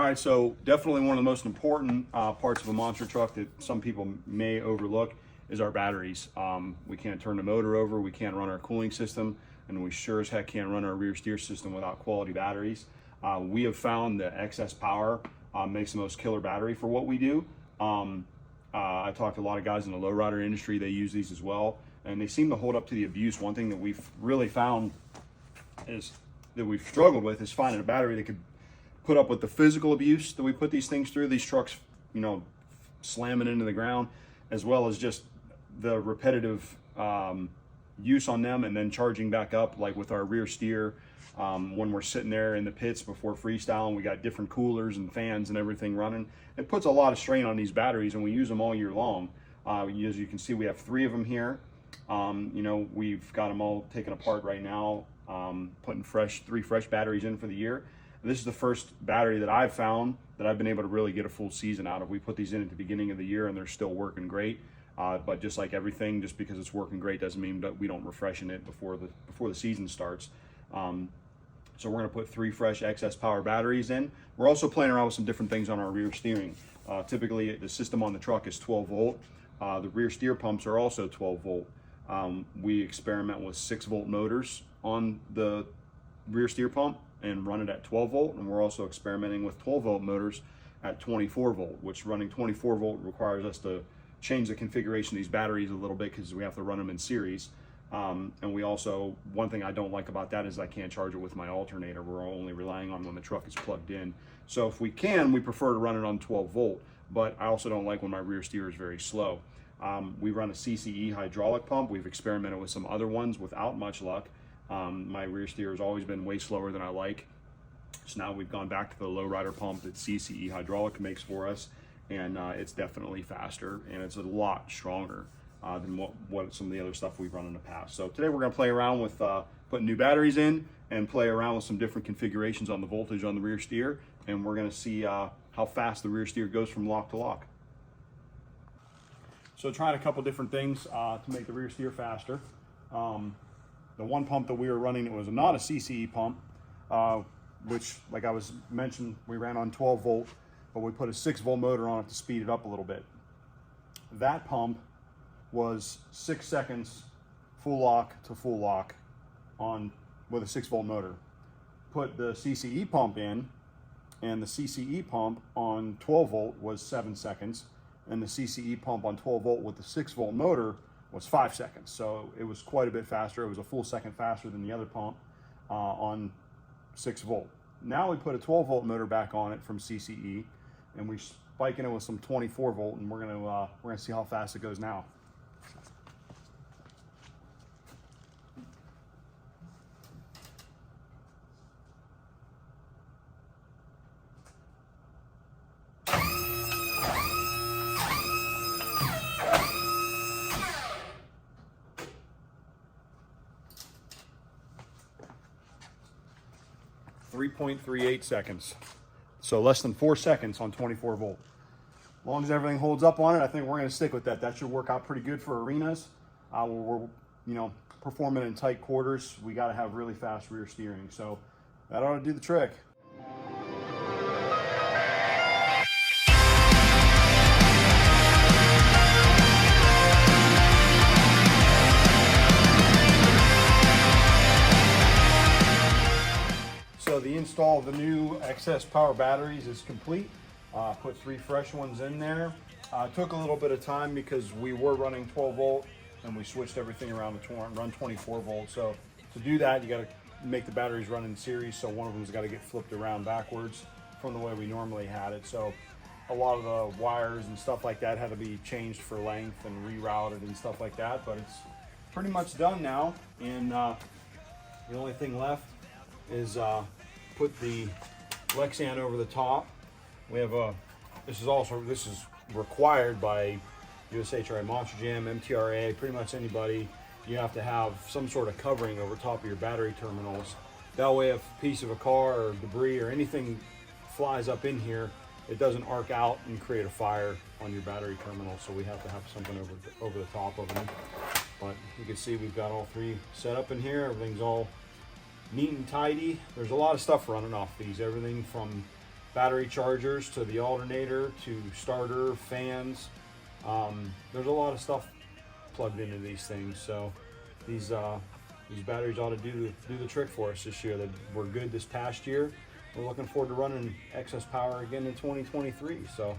right, so definitely one of the most important parts of a monster truck that some people may overlook is our batteries. We can't turn the motor over, we can't run our cooling system, and we sure as heck can't run our rear steer system without quality batteries. We have found that XS Power makes the most killer battery for what we do. I talked to a lot of guys in the lowrider industry, they use these as well, and they seem to hold up to the abuse. One thing that we've really found is that we've struggled with is finding a battery that could put up with the physical abuse that we put these things through, these trucks, you know, slamming into the ground, as well as just the repetitive use on them and then charging back up, like with our rear steer. When we're sitting there in the pits before freestyling, we got different coolers and fans and everything running. It puts a lot of strain on these batteries, and we use them all year long. As you can see, we have 3 of them here. You know, we've got them all taken apart right now, putting 3 fresh batteries in for the year. This is the first battery that I've found that I've been able to really get a full season out of. We put these in at the beginning of the year and they're still working great. But just like everything, just because it's working great doesn't mean that we don't refreshen it before the season starts. So we're gonna put 3 fresh XS Power batteries in. We're also playing around with some different things on our rear steering. Typically the system on the truck is 12 volt. The rear steer pumps are also 12 volt. We experiment with 6 volt motors on the rear steer pump and run it at 12 volt, and we're also experimenting with 12 volt motors at 24 volt, which running 24 volt requires us to change the configuration of these batteries a little bit because we have to run them in series. And we also, one thing I don't like about that is I can't charge it with my alternator. We're only relying on when the truck is plugged in. So if we can, we prefer to run it on 12 volt, but I also don't like when my rear steer is very slow. We run a CCE hydraulic pump. We've experimented with some other ones without much luck. My rear steer has always been way slower than I like. So now we've gone back to the lowrider pump that CCE hydraulic makes for us, and it's definitely faster and it's a lot stronger than what some of the other stuff we've run in the past. So today we're going to play around with putting new batteries in and play around with some different configurations on the voltage on the rear steer, and we're going to see how fast the rear steer goes from lock to lock. So trying a couple different things to make the rear steer faster. The one pump that we were running, it was not a CCE pump, which, like I was mentioned, we ran on 12 volt, but we put a 6 volt motor on it to speed it up a little bit. That pump was 6 seconds full lock to full lock with a 6 volt motor. Put the CCE pump in, and the CCE pump on 12 volt was 7 seconds, and the CCE pump on 12 volt with the 6 volt motor was 5 seconds. So it was quite a bit faster. It was a full second faster than the other pump on 6 volt. Now we put a 12 volt motor back on it from CCE, and we're spiking it with some 24 volt, and we're gonna see how fast it goes now. .38 seconds. So less than 4 seconds on 24 volt. As long as everything holds up on it, I think we're going to stick with that. That should work out pretty good for arenas. We're performing in tight quarters. We got to have really fast rear steering. So that ought to do the trick. So the install of the new XS Power batteries is complete. Put 3 fresh ones in there. It took a little bit of time because we were running 12 volt and we switched everything around to run 24 volt. So to do that, you got to make the batteries run in series. So one of them's got to get flipped around backwards from the way we normally had it. So a lot of the wires and stuff like that had to be changed for length and rerouted and stuff like that. But it's pretty much done now. And the only thing left is put the Lexan over the top. We have this is required by USHRA Monster Jam, MTRA, pretty much anybody. You have to have some sort of covering over top of your battery terminals. That way if a piece of a car or debris or anything flies up in here, it doesn't arc out and create a fire on your battery terminal. So we have to have something over the top of them. But you can see we've got all 3 set up in here. Everything's all neat and tidy. There's a lot of stuff running off these. Everything from battery chargers to the alternator to starter, fans. There's a lot of stuff plugged into these things, so these batteries ought to do the trick for us this year. That we're good this past year. We're looking forward to running excess power again in 2023. So